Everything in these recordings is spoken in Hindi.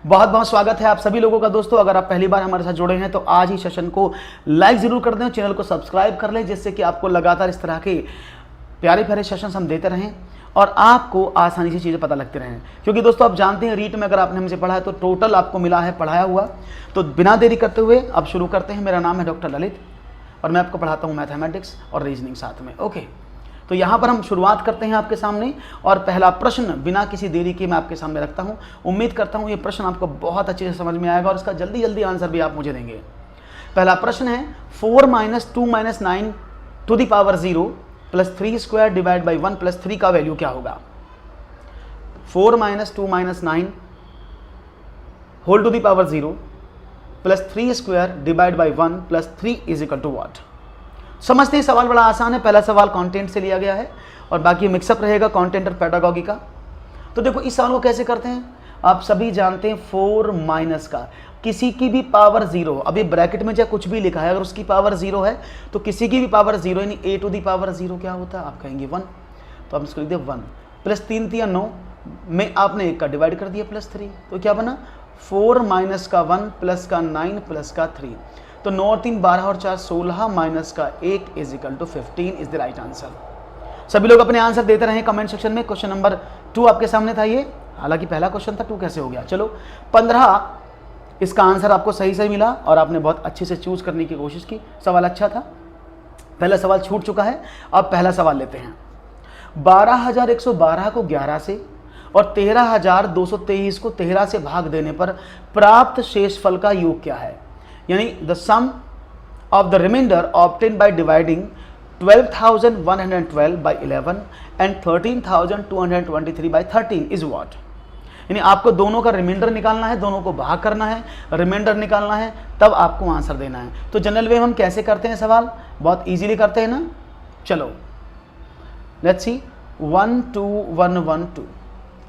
बहुत बहुत स्वागत है आप सभी लोगों का दोस्तों। अगर आप पहली बार हमारे साथ जुड़े हैं तो आज ही सेशन को लाइक जरूर कर दें, चैनल को सब्सक्राइब कर लें, जिससे कि आपको लगातार इस तरह के प्यारे प्यारे सेशंस हम देते रहें और आपको आसानी से चीज़ें पता लगती रहें। क्योंकि दोस्तों आप जानते हैं रीट में अगर आपने हमसे पढ़ा है तो टोटल आपको मिला है पढ़ाया हुआ। तो बिना देरी करते हुए अब शुरू करते हैं। मेरा नाम है डॉक्टर ललित और मैं आपको पढ़ाता हूँ मैथमेटिक्स और रीजनिंग साथ में। ओके, तो यहाँ पर हम शुरुआत करते हैं आपके सामने और पहला प्रश्न बिना किसी देरी के मैं आपके सामने रखता हूँ। उम्मीद करता हूँ ये प्रश्न आपको बहुत अच्छे से समझ में आएगा और इसका जल्दी जल्दी आंसर भी आप मुझे देंगे। पहला प्रश्न है 4 - 2 - 9 to the power 0 plus 3 square divide by 1 plus 3 का वैल्यू क्या होगा। 4 - 2 - 9 whole to the power 0 plus 3 square divide by 1 plus 3 is equal to what. समझते हैं, सवाल बड़ा आसान है। पहला सवाल कंटेंट से लिया गया है और बाकी मिक्सअप रहेगा कंटेंट और पेडागॉजी का। तो देखो इस सवाल को कैसे करते हैं, आप सभी जानते हैं 4 माइनस का किसी की भी पावर 0, अभी ब्रैकेट में चाहे कुछ भी लिखा है, अगर उसकी पावर 0 है तो किसी की भी पावर 0 यानी a टू दी पावर 0 क्या होता है, आप कहेंगे 1, तो हम इसको लिख दिया 1 प्लस 3 3 9 में आपने 1 का डिवाइड कर दिया प्लस 3, तो क्या बना 4 माइनस का 1 प्लस का 9 प्लस का 3, तो 9 और 3 12 और 4 16 माइनस का 1 is equal to 15 is the right answer. सभी लोग अपने आंसर देते रहे कमेंट सेक्शन में। क्वेश्चन नंबर 2 आपके सामने था ये, हालांकि पहला क्वेश्चन था, 2 कैसे हो गया। चलो 15 इसका आंसर आपको सही सही मिला और आपने बहुत अच्छे से चूज करने की कोशिश की। सवाल अच्छा था, पहला सवाल छूट चुका है। अब पहला सवाल लेते हैं। 12112 को 11 से और 13223 को 13 से भाग देने पर प्राप्त शेषफल का योग क्या है, यानी the sum of the reminder obtain by dividing 12,112 by 11 and 13,223 by 13 is what. यानी आपको दोनों का रिमाइंडर निकालना है, दोनों को भाग करना है, रिमाइंडर निकालना है, तब आपको आंसर देना है। तो जनरल वे हम कैसे करते हैं सवाल, बहुत इजीली करते हैं ना। चलो लेट्स सी 1 2 1 1 2।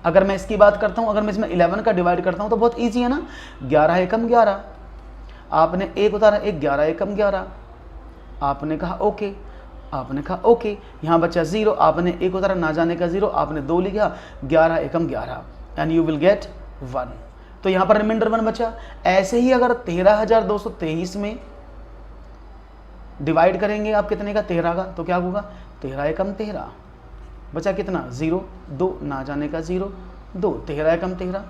अगर मैं इसकी बात करता हूं, अगर मैं इसमें 11 का डिवाइड करता हूं तो बहुत ईजी है ना। 11 एकम 11, आपने 1 उतारा, 1 11 एकम 11, आपने कहा ओके, आपने कहा ओके, यहाँ बचा 0, आपने 1 उतारा, ना जाने का 0, आपने 2 लिखा, 11 एकम 11 एंड यू विल गेट 1। तो यहाँ पर रिमाइंडर 1 बचा। ऐसे ही अगर 13,223 में डिवाइड करेंगे आप कितने का, 13 का, तो क्या होगा 13 एकम 13, बचा कितना 0 2, ना जाने का 0 2, 13 एकम 13,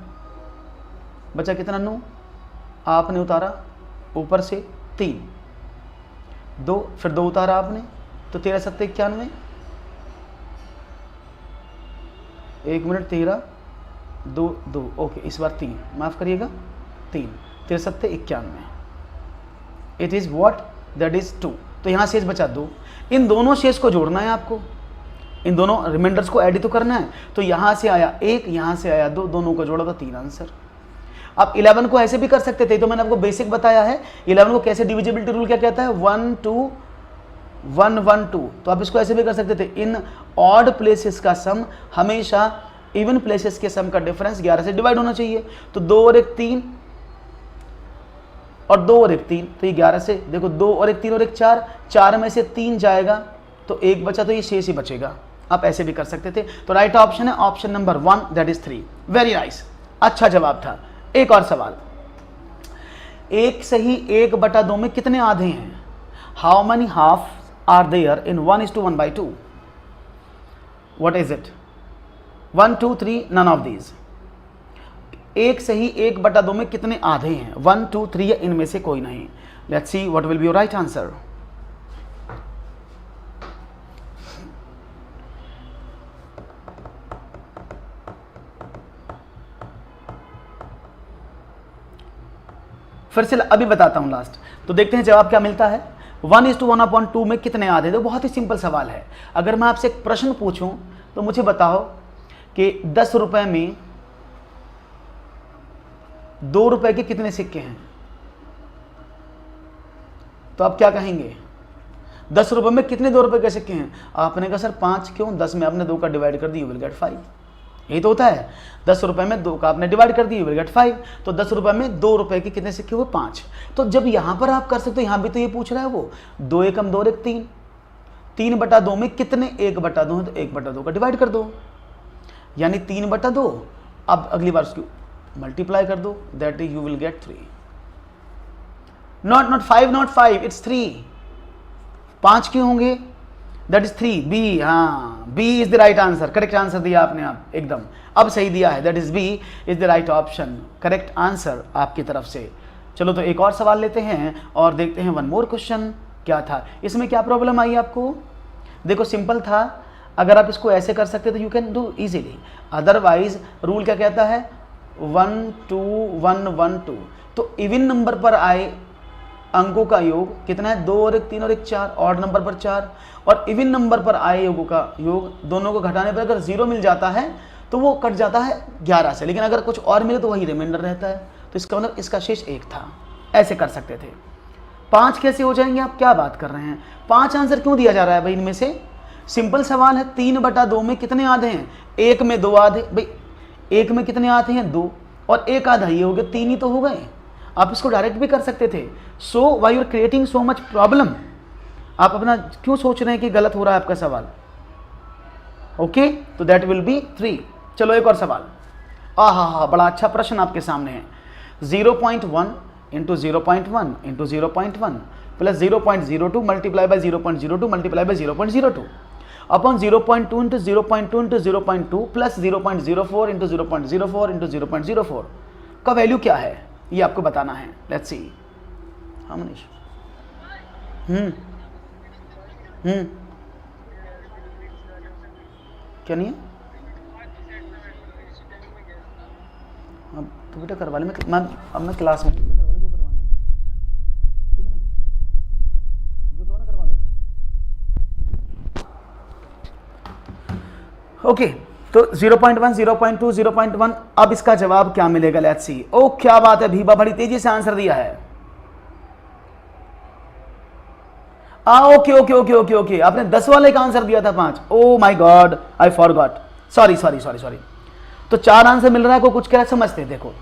बचा कितना 9, आपने उतारा ऊपर से 3 2, फिर 2 उतारा आपने, तो 13 7 91, 1 मिनट 13 2 2, ओके इस बार 3, माफ करिएगा 3, 13 7 91, it is what, that is 2। तो यहाँ शेष बचा 2, इन दोनों शेष को जोड़ना है आपको, इन दोनों रिमाइंडर्स को ऐड तो करना है। तो यहाँ से आया 1, यहाँ से आया 2, दोनों को जोड़ा तो 3 आंसर। आप 11 को ऐसे भी कर सकते थे, तो मैंने आपको बेसिक बताया है 11 को कैसे, डिविजिबिलिटी रूल क्या कहता है 1 2 1 1 2, तो आप इसको ऐसे भी कर सकते थे, इन ऑड प्लेसेस का सम हमेशा इवन प्लेसेस के सम का डिफरेंस 11 से डिवाइड होना चाहिए। तो 2 और 1 3 और 2 और 1 3, तो ये 11 से देखो 2 और 1 3 और 1 4, 4 में से 3 जाएगा तो 1 बचा, तो ये शेष ही बचेगा। आप ऐसे भी कर सकते थे। तो राइट ऑप्शन है option number 1, that is 3। Very nice, अच्छा जवाब था। एक और सवाल, 1 से ही 1/2 में कितने आधे हैं। How many half are there in 1:1/2, what is it, 1 2 3 none of these. 1 से ही 1/2 में कितने आधे हैं, 1 2 3 या इनमें से कोई नहीं। Let's see what will be your right answer. फिर से अभी बताता हूं लास्ट, तो देखते हैं जवाब क्या मिलता है। 1:1/2 में कितने आधे, तो बहुत ही सिंपल सवाल है। अगर मैं आपसे एक प्रश्न पूछूं तो मुझे बताओ कि 10 रुपए में 2 रुपए के कितने सिक्के हैं, तो आप क्या कहेंगे 10 रुपए में कितने 2 रुपए के सिक्के हैं। आपने कहा सर 5 क्यों, 10 में आपने 2 का डिवाइड कर दिया, यू विल गेट 5। यही तो होता है, 10 रुपए में 2 का आपने डिवाइड कर दिया, यू विल गेट 5। तो 10 रुपए में 2 रुपए के कितने सिक्के हुए, 5। तो जब यहां पर आप कर सकते हो, यहां भी तो ये पूछ रहा है वो 2 एकम 2 और 1 3, 3/2 में कितने 1/2 है, तो 1/2 का डिवाइड कर दो, यानी 3/2। अब अगली बार उसकी मल्टीप्लाई कर दो, that you will get 3. Not 5, it's 3. 5 क्यों होंगे? That is 3. बी, हाँ, B is the right answer. Correct answer दिया आपने, आप एकदम अब सही दिया है. That is B is the right option. Correct answer आपकी तरफ से. चलो तो एक और सवाल लेते हैं और देखते हैं वन मोर क्वेश्चन. क्या था इसमें, क्या प्रॉब्लम आई आपको? देखो सिंपल था, अगर आप इसको ऐसे कर सकते तो you can do easily. Otherwise rule क्या कहता है? 1 2 1 1 2. तो इवन नंबर पर आए अंकों का योग कितना है? 2 और 1 3 और 1 4. ऑड नंबर पर 4. और इवन नंबर पर आए योगों का योग, दोनों को घटाने पर अगर 0 मिल जाता है तो वो कट जाता है 11 से, लेकिन अगर कुछ और मिले तो वही रिमाइंडर रहता है. तो इसका मतलब इसका शेष 1 था. ऐसे कर सकते थे. 5 कैसे हो जाएंगे? आप क्या बात कर रहे हैं? 5 आंसर क्यों दिया जा रहा है भाई इनमें से? सिंपल सवाल है. 3/2 में कितने आधे हैं? 1 में 2 आधे. भाई 1 में कितने आधे हैं? 2. और 1 आधा ये हो गया, 3 ही तो हो गए. आप इसको डायरेक्ट भी कर सकते थे. So why you are creating so much problem? आप अपना क्यों सोच रहे हैं कि गलत हो रहा है आपका सवाल? ओके, तो दैट विल बी 3. चलो एक और सवाल. हा, बड़ा अच्छा प्रश्न आपके सामने है. 0.1 into 0.1 into 0.1 plus 0.02 multiply by 0.02 multiply by 0.02 upon 0.2 into 0.2 into 0.2 plus 0.04 into 0.04 into 0.04 का वैल्यू क्या है? ये आपको बताना है. Let's see. हाँ मनीष. क्या नहीं है? अब तो बेटा करवा ले. मैं क्लास में करवा लो जो करवाना है. ठीक है ना? जो करवाना करवा लो. ओके, तो 0.1 0.2 0.1. अब इसका जवाब क्या मिलेगा? Let's see. ओ क्या बात है, भीबा बड़ी तेजी से आंसर दिया है. ओके. आपने 10 वाले का आंसर दिया था 5. Oh my God, I forgot. Sorry. तो 4 आंसर मिल रहा है. को कुछ कह समझते हैं. देखो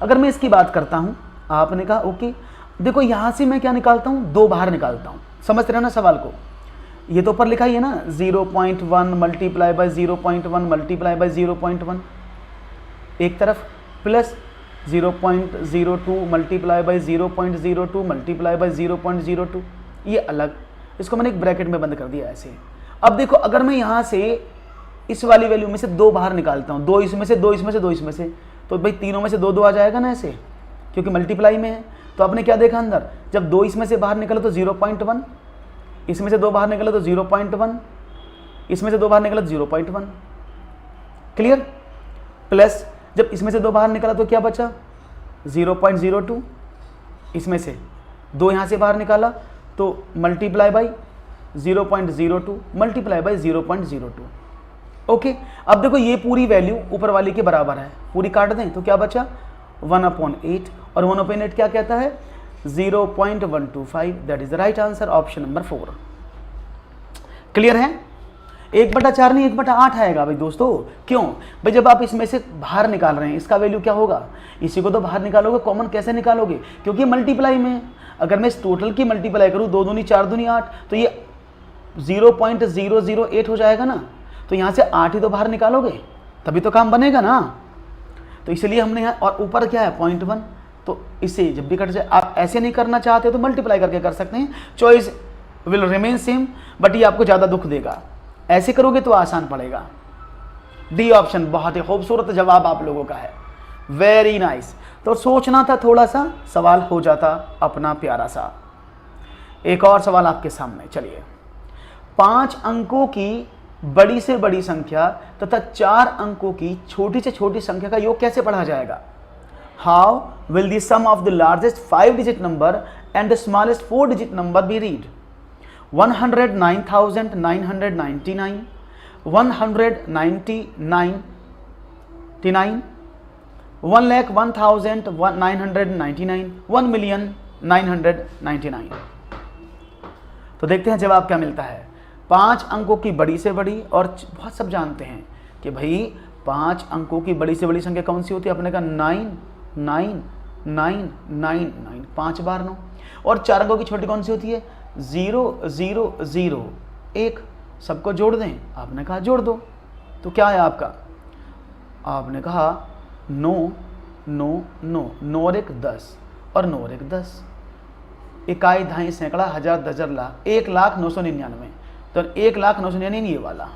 अगर मैं इसकी बात करता हूं, आपने कहा ओके. देखो यहां से मैं क्या निकालता हूं? 2 बाहर निकालता हूं. समझ रहे हो ना सवाल को? ये तो ऊपर लिखा ही है ना, 0.1 मल्टीप्लाई बाय 0.1 मल्टीप्लाई बाय 0.1 एक तरफ, plus 0.02 multiply by 0.02 multiply by 0.02 ये अलग. इसको मैंने एक ब्रैकेट में बंद कर दिया ऐसे. अब देखो अगर मैं यहाँ से इस वाली वैल्यू में से 2 बाहर निकालता हूँ, 2 इसमें से 2 इसमें से 2 इसमें से, तो भाई तीनों में से 2 2 आ जाएगा ना ऐसे, क्योंकि मल्टीप्लाई में है. तो आपने क्या देखा अंदर? जब 2 इसमें से बाहर निकला तो 0.1, इसमें से 2 बाहर निकला तो 0.1, इसमें से 2 बाहर निकला तो 0.1. क्लियर? प्लस जब इसमें से 2 बाहर निकला तो क्या बचा? 0.02. इसमें से 2 यहाँ से बाहर निकाला तो multiply by 0.02 multiply by 0.02. Okay, अब देखो ये पूरी वैल्यू ऊपर वाली के बराबर है, पूरी काट दें तो क्या बचा? 1/8. और 1/8 क्या कहता है? 0.125. That is the right answer, option number 4. Clear है? 1/4 नहीं 1/8 आएगा भाई दोस्तों. क्यों भाई? जब आप इसमें से बाहर निकाल रहे हैं, इसका वैल्यू क्या होगा? इसी को तो बाहर निकालोगे. कॉमन कैसे निकालोगे? क्योंकि मल्टीप्लाई में है. अगर मैं इस टोटल की मल्टीप्लाई करूँ, 2 दूनी 4 दूनी 8, तो ये 0.008 हो जाएगा ना. तो यहाँ से 8 ही तो बाहर निकालोगे, तभी तो काम बनेगा ना. तो इसलिए हमने यहाँ, और ऊपर क्या है? 0.1. तो इससे जब भी कट जाए, आप ऐसे नहीं करना चाहते तो मल्टीप्लाई करके कर सकते हैं. Choice will remain same, but ये आपको ज़्यादा दुख देगा. ऐसे करोगे तो आसान पड़ेगा. डी ऑप्शन बहुत ही खूबसूरत जवाब आप लोगों का है. Very nice. तो सोचना था थोड़ा सा, सवाल हो जाता अपना प्यारा सा. एक और सवाल आपके सामने. चलिए, 5 अंकों की बड़ी से बड़ी संख्या तथा 4 अंकों की छोटी से छोटी संख्या का योग कैसे पढ़ा जाएगा? How will the sum of the largest 5 digit number and the smallest 4 digit number be read? 109,999, 199, 1,01,999, 1,999. तो देखते हैं जवाब क्या मिलता है. 5 अंकों की बड़ी से बड़ी, और बहुत सब जानते हैं कि भाई 5 अंकों की बड़ी से बड़ी संख्या कौन सी होती है? अपने का 9 9 9 9 9 5 बार 9. और 4 अंकों की छोटी कौन सी होती है? 0 0 0 1. सबको जोड़ दें. आपने कहा जोड़ दो. तो क्या है आपका? आपने कहा 9 9 9 9 और 1 10 और 9 और 1 10, इकाई दहाई सैकड़ा हजार दजर लाख 1,09,99, तो 1,09,99 ये वाला।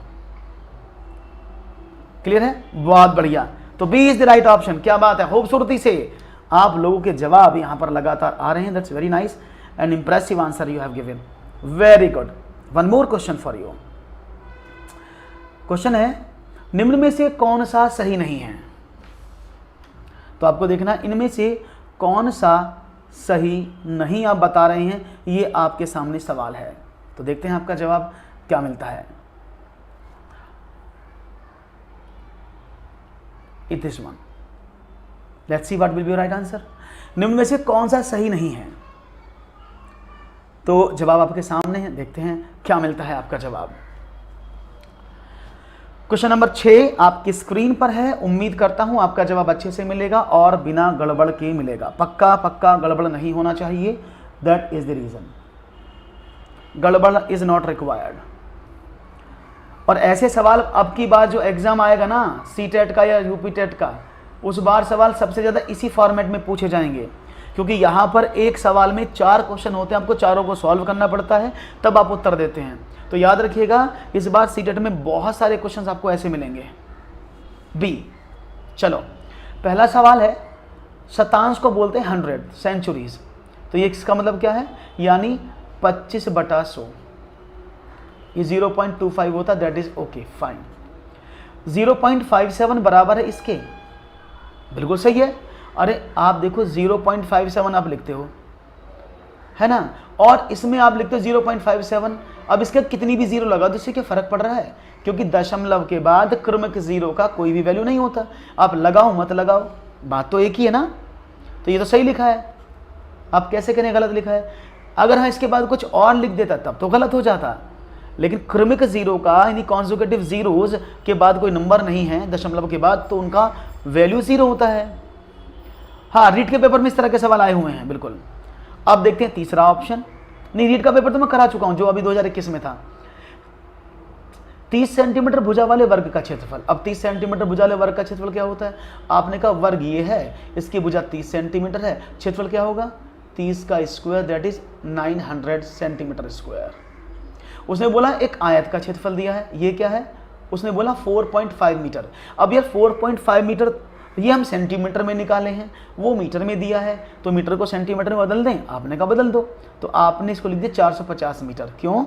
क्लियर है? बहुत बढ़िया। तो B is the right option. क्या बात है, खूबसूरती से आप लोगों के जवाब यहां पर लगातार आ रहे हैं। That's very nice and impressive answer you have given, very good. One more question for you. Question है निम्न में से कौन सा सही नहीं है? तो आपको देखना इनमें से कौन सा सही नहीं आप बता रहे हैं, ये आपके सामने सवाल है। तो देखते हैं आपका जवाब क्या मिलता है। It is one. Let's see what will be right answer. निम्न में से कौन सा सही नहीं है? तो जवाब आपके सामने है, देखते हैं क्या मिलता है आपका जवाब। क्वेश्चन नंबर 6 आपकी स्क्रीन पर है। उम्मीद करता हूं आपका जवाब अच्छे से मिलेगा और बिना गड़बड़ के मिलेगा। पक्का पक्का गड़बड़ नहीं होना चाहिए, दैट इज द रीजन। गड़बड़ इज नॉट रिक्वायर्ड। और ऐसे सवाल अब की बार जो एग्जाम आएगा ना, सीटेट का या यूपीटेट का, उस बार सवाल सबसे ज्यादा इसी फॉर्मेट में पूछे जाएंगे, क्योंकि यहां पर एक सवाल में 4 क्वेश्चन होते हैं, आपको चारों को सॉल्व करना पड़ता है, तब आप उत्तर देते हैं। तो याद रखिएगा इस बार सीटेट में बहुत सारे क्वेश्चंस आपको ऐसे मिलेंगे। बी, चलो पहला सवाल है, शतांश को बोलते हैं 100 सेंचुरीज। तो ये इसका मतलब क्या है, यानी 25/100, ये 0.25 होता, दैट इज ओके फाइन। 0.57 बराबर है इसके, बिल्कुल सही है। अरे आप देखो 0.57 आप लिखते हो, है ना, और इसमें आप लिखते हो 0.57। अब इसके कितनी भी जीरो लगा दो, इससे क्या फर्क पड़ रहा है, क्योंकि दशमलव के बाद क्रमिक जीरो का कोई भी वैल्यू नहीं होता। आप लगाओ मत लगाओ, बात तो एक ही है ना। तो ये तो सही लिखा है, आप कैसे करें गलत लिखा है। अगर हाँ इसके बाद कुछ और लिख देता तब तो गलत हो जाता, लेकिन क्रमिक जीरो का यानी कॉन्जुगेटिव जीरोज के बाद कोई नंबर नहीं है दशमलव के बाद, तो उनका वैल्यू जीरो होता है। हाँ, रीट के पेपर में इस तरह के सवाल आए हुए हैं, बिल्कुल। अब देखते हैं तीसरा ऑप्शन। नहीं, रीट का पेपर तो मैं करा चुका हूं, जो अभी 2021 में था। 30 सेंटीमीटर भुजा वाले वर्ग का क्षेत्रफल। अब 30 सेंटीमीटर भुजा वाले वर्ग का क्षेत्रफल क्या होता है? आपने कहा वर्ग ये है, इसकी भुजा 30 सेंटीमीटर है, क्षेत्रफल क्या होगा? 30 का square, that is 900 centimetre square. उसने बोला एक आयत का क्षेत्रफल दिया है, ये क्या है? उसने बोला 4.5 मीटर। अब यार 4.5 मीटर ये हम सेंटीमीटर में निकाले हैं, वो मीटर में दिया है, तो मीटर को सेंटीमीटर में बदल दें। आपने कहा बदल दो, तो आपने इसको लिख दिया 450 मीटर। क्यों?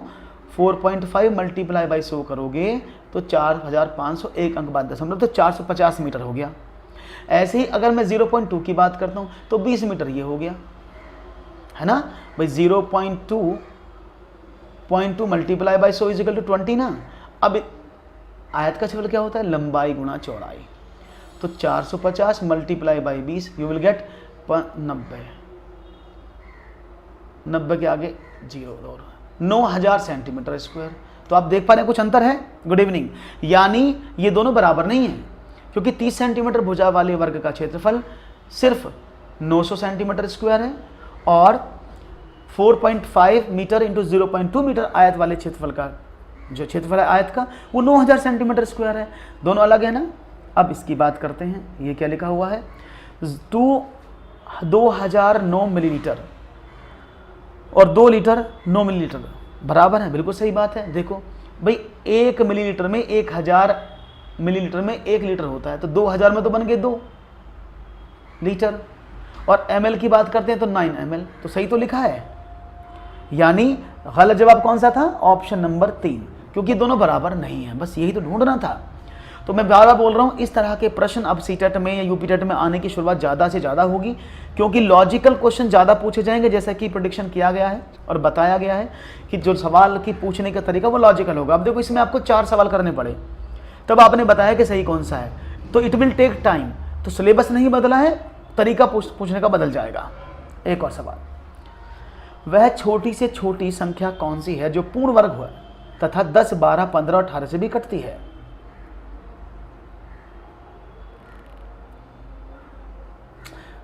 4.5 मल्टीप्लाई बाई 100 करोगे तो 4500, एक अंक बाद दशमलव, तो 450 मीटर हो गया। ऐसे ही अगर मैं 0.2 की बात करता हूँ तो 20 मीटर ये हो गया, है ना भाई। 0.2 मल्टीप्लाई बाई 100 इजिकल टू 20 ना। अब आयत का क्षेत्रफल क्या होता है? लंबाई गुणा चौड़ाई। तो 450 multiply by 20 you will gate 90। 90 के आगे 0 और 9000 सेंटीमीटर स्क्वायर। तो आप देख पा रहे हैं कुछ अंतर है। Good evening. यानी ये दोनों बराबर नहीं है, क्योंकि 30 सेंटीमीटर भुजा वाले वर्ग का क्षेत्रफल सिर्फ 900 सेंटीमीटर स्क्वायर है, और 4.5 मीटर इंटू 0.2 मीटर आयत वाले क्षेत्रफल का जो क्षेत्रफल है आयत का, वो 9000 सेंटीमीटर स्क्वायर है। दोनों अलग है ना। अब इसकी बात करते हैं, ये क्या लिखा हुआ है? 2009 मिलीलीटर और 2 लीटर 9 मिलीलीटर बराबर है, बिल्कुल सही बात है। देखो भाई 1 मिलीलीटर में 1000 मिलीलीटर में 1 लीटर होता है, तो 2000 में तो बन गए 2 लीटर। और ml की बात करते हैं तो 9 ml, तो सही तो लिखा है। यानी गलत जवाब कौन सा था? ऑप्शन नंबर 3, क्योंकि दोनों बराबर नहीं है। बस यही तो ढूंढना था। तो मैं बार बार बोल रहा हूँ, इस तरह के प्रश्न अब सीटेट में या यूपीटेट में आने की शुरुआत ज़्यादा से ज़्यादा होगी, क्योंकि लॉजिकल क्वेश्चन ज़्यादा पूछे जाएंगे, जैसा कि प्रेडिक्शन किया गया है और बताया गया है कि जो सवाल की पूछने का तरीका वो लॉजिकल होगा। अब देखो इसमें आपको 4 सवाल करने पड़े, तब आपने बताया कि सही कौन सा है, तो इट विल टेक टाइम। तो सिलेबस नहीं बदला है, तरीका पूछने का बदल जाएगा। एक और सवाल, वह छोटी से छोटी संख्या कौन सी है जो पूर्ण वर्ग हुआ तथा 10, 12, 15 और 18 से भी कटती है?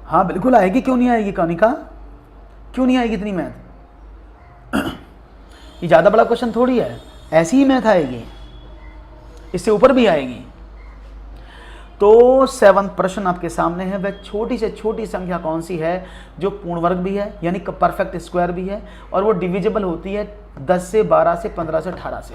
हाँ बिल्कुल आएगी, क्यों नहीं आएगी कनिका, क्यों नहीं आएगी इतनी मैथ? ये ज़्यादा बड़ा क्वेश्चन थोड़ी है, ऐसी ही मैथ आएगी, इससे ऊपर भी आएगी। तो 7वां प्रश्न आपके सामने है, वह छोटी से छोटी संख्या कौन सी है जो पूर्ण वर्ग भी है यानी परफेक्ट स्क्वायर भी है और वो डिविजिबल होती है 10 से, 12 से, 15 से, 18 से।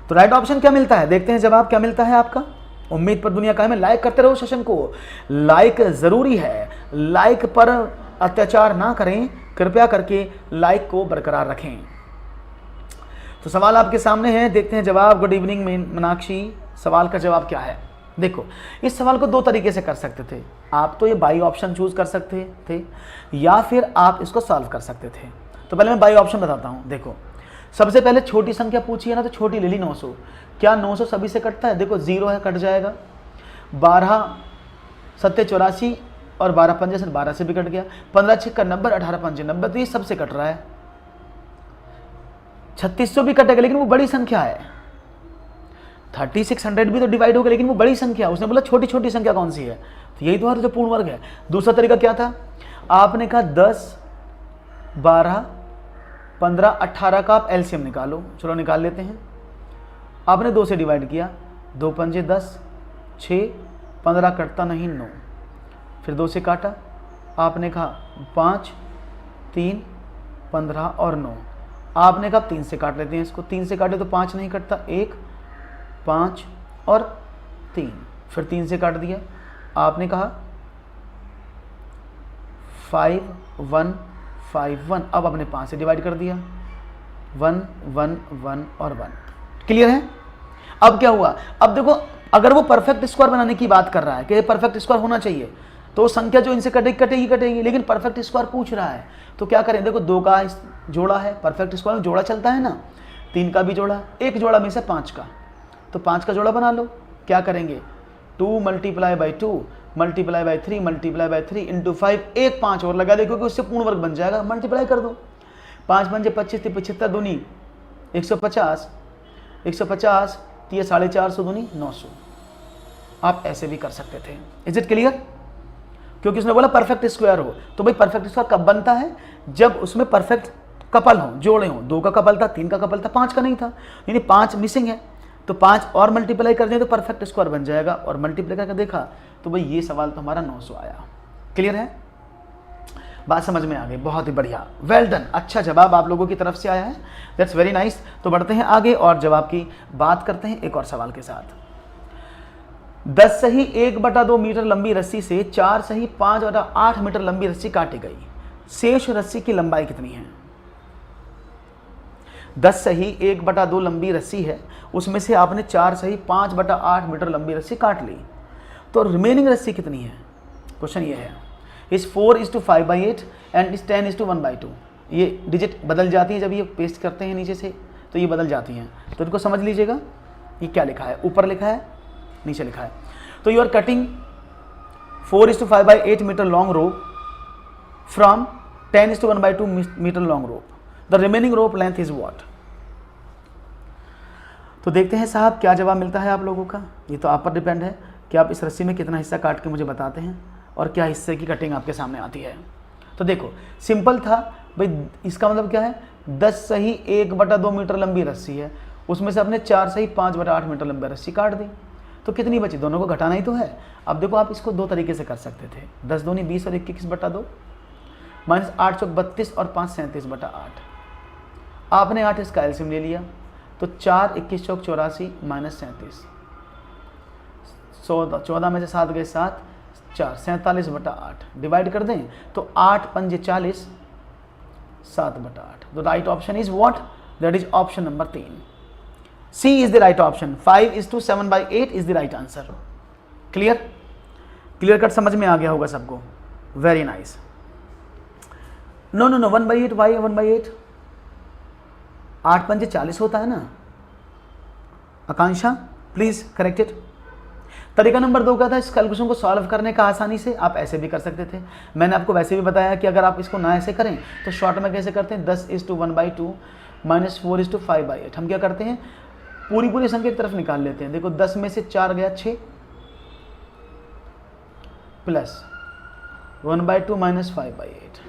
तो राइट ऑप्शन क्या मिलता है, देखते हैं जवाब क्या मिलता है आपका। उम्मीद पर दुनिया कायम है, लाइक करते रहो सेशन को, लाइक जरूरी है, लाइक पर अत्याचार ना करें, कृपया करके लाइक को बरकरार रखें। तो सवाल आपके सामने है, देखते हैं जवाब। गुड इवनिंग मीनाक्षी, सवाल का जवाब क्या है। देखो, इस सवाल को दो तरीके से कर सकते थे, आप तो ये बाई ऑप्शन चूज कर सकते थे या फिर आप इसको सॉल्व कर सकते थे। तो पहले मैं बाई ऑप्शन बताता हूँ। देखो, सबसे पहले छोटी संख्या पूछी है ना, तो छोटी ले ली 900। क्या 900 सभी से कटता है, देखो 0 है, कट जाएगा। 12 7 84 और 12 5 से 12 से भी कट गया। 15 6 90, 18 5 90, तो ये सबसे कट रहा है। 3600 भी कटेगा लेकिन वो बड़ी संख्या है। 3600 भी तो डिवाइड होगा लेकिन वो बड़ी संख्या। उसने बोला छोटी छोटी संख्या कौन सी है, तो यही तो जो पूर्ण वर्ग है। दूसरा तरीका क्या था, आपने कहा 10 12 15 18 का आप एलसीएम निकालो। चलो निकाल लेते हैं। आपने 2 से डिवाइड किया, 2 पंजे 10, 6 15 कटता नहीं 9, फिर 2 से काटा, आपने कहा 5 3 15 और 9। आपने कहा 3 से काट लेते हैं इसको, 3 से काटे तो 5 नहीं कटता, 1 5 और 3, फिर 3 से काट दिया। आपने कहा 5 1 5 1, अब आपने 5 से डिवाइड कर दिया, 1 1 1 और 1। क्लियर है। अब क्या हुआ, अब देखो अगर वो परफेक्ट स्क्वायर बनाने की बात कर रहा है कि परफेक्ट स्क्वायर होना चाहिए, तो संख्या जो इनसे कटेगी, लेकिन परफेक्ट स्क्वायर पूछ रहा है तो क्या करें। देखो 2 का जोड़ा है, परफेक्ट स्क्वायर में जोड़ा चलता है ना, 3 का भी जोड़ा, एक जोड़ा में से 5 का, तो 5 का जोड़ा बना लो। क्या करेंगे, 2 multiply by 2 multiply by 3 multiply by 3 into 5, एक 5 और लगा दे क्योंकि उससे पूर्ण वर्ग बन जाएगा, मल्टीप्लाई कर दो। 5 5 25 75 दूनी 150, 150 तो ये 450 दूनी 900। आप ऐसे भी कर सकते थे। Is it clear. क्योंकि उसने बोला परफेक्ट स्क्वायर हो, तो भाई परफेक्ट स्क्वायर कब बनता है, जब उसमें परफेक्ट कपल हो, जोड़े हो। 2 का कपल था, 3 का कपल था, 5 का नहीं था, यानी 5 मिसिंग है, तो 5 और मल्टीप्लाई कर दें तो परफेक्ट स्क्वायर बन जाएगा। और मल्टीप्लाई करके देखा तो भाई ये सवाल तो हमारा 900 आया। क्लियर है, बात समझ में आ गई, बहुत ही बढ़िया, वेल डन। अच्छा जवाब आप लोगों की तरफ से आया है, दैट्स वेरी नाइस। तो बढ़ते हैं आगे और जवाब की बात करते हैं एक और सवाल के साथ। 10 सही 1/2 मीटर लंबी रस्सी से 4 सही 5/8 मीटर लंबी रस्सी काटी गई, शेष रस्सी की लंबाई कितनी है। 10 सही 1/2 लंबी रस्सी है, उसमें से आपने 4 सही 5/8 मीटर लंबी रस्सी काट ली, तो रिमेनिंग रस्सी कितनी है। क्वेश्चन ये है, इस 4:5/8 एंड इस 10:1/2। ये डिजिट बदल जाती है जब ये पेस्ट करते हैं नीचे से, तो ये बदल जाती हैं, तो इनको समझ लीजिएगा। ये क्या लिखा है, ऊपर लिखा है नीचे लिखा है। तो you are cutting 4:5/8 metre long rope from 10:1/2 metre long rope, the remaining rope length is what. तो देखते हैं साहब क्या जवाब मिलता है आप लोगों का। ये तो आप पर डिपेंड है कि आप इस रस्सी में कितना हिस्सा काट के मुझे बताते हैं और क्या हिस्से की कटिंग आपके सामने आती है। तो देखो सिंपल था भाई, इसका मतलब क्या है, 10 सही 1/2 मीटर लंबी रस्सी है, उसमें से आपने 4 सही 5/8 मीटर लंबी रस्सी काट दी, तो कितनी बची, दोनों को घटाना ही तो है। अब देखो आप इसको 2 तरीके से कर सकते थे, 10 दूनी 20 और 21/2 माइनस 8 चौक 32 और 5 37/8। आपने 8 इसका एलसीएम ले लिया, तो 4 21 चौक 84 माइनस 37, 14 में से 7 गए 7, 4 47/8 डिवाइड कर दें तो 8 पंजे 40 7/8। तो right option is what, that is option number 3, C is the right option। 5:7/8 is the right answer। Clear, clear cut समझ में आ गया होगा सबको, वेरी नाइस। नो 1/8, वाई 1/8, 8 पंजे 40 होता है ना। आकांक्षा प्लीज करेक्ट इट। तरीका नंबर 2 का था इस कैलकुलेशन को सॉल्व करने का आसानी से, आप ऐसे भी कर सकते थे। मैंने आपको वैसे भी बताया कि अगर आप इसको ना ऐसे करें तो शॉर्ट में कैसे करते हैं, 10:1/2 माइनस 4:5/8। हम क्या करते हैं, पूरी संख्या की तरफ निकाल लेते हैं। देखो 10 में से 4 गया 6 प्लस 1/2 माइनस 5/8,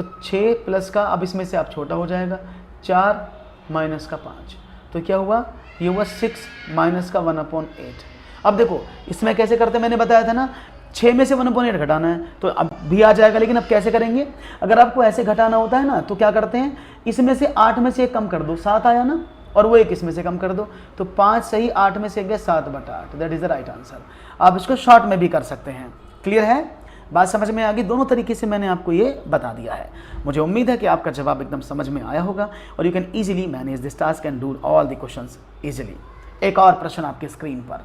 तो 6 प्लस का, अब इसमें से आप छोटा हो जाएगा, 4 माइनस का 5, तो क्या हुआ, ये हुआ 6 माइनस का 1/8। अब देखो इसमें कैसे करते हैं, मैंने बताया था ना 6 में से 1/8 घटाना है, तो अब भी आ जाएगा, लेकिन अब कैसे करेंगे, अगर आपको ऐसे घटाना होता है ना तो क्या करते हैं, इसमें से 8 में से 1 कम कर दो, 7 आया ना, और वो 1 इसमें से कम कर दो, तो 5 सही 8 में से 1 गया 7/8, that is the right answer. आप इसको शॉर्ट में भी कर सकते हैं। क्लियर है, बात समझ में आ गई, दोनों तरीके से मैंने आपको ये बता दिया है। मुझे उम्मीद है कि आपका जवाब एकदम समझ में आया होगा और you can easily manage this task and do all the questions easily. एक और प्रश्न आपके स्क्रीन पर,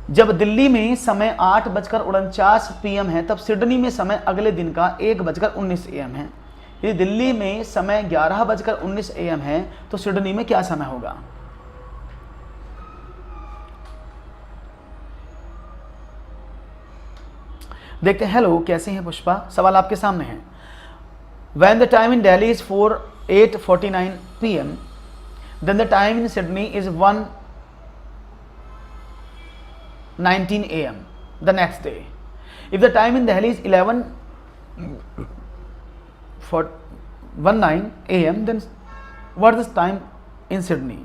जब दिल्ली में समय 8:49 PM है, तब सिडनी में समय अगले दिन का 1:19 AM है। यदि दिल्ली में समय 11:19 AM है तो सिडनी में क्या समय होगा। देखते हैं। हेलो, कैसे हैं पुष्पा, सवाल आपके सामने है। When the time in Delhi is 8:49 PM, then the time in Sydney is 1:19 AM the next day. If the time in Delhi is 11:19 AM, then what is the time in Sydney?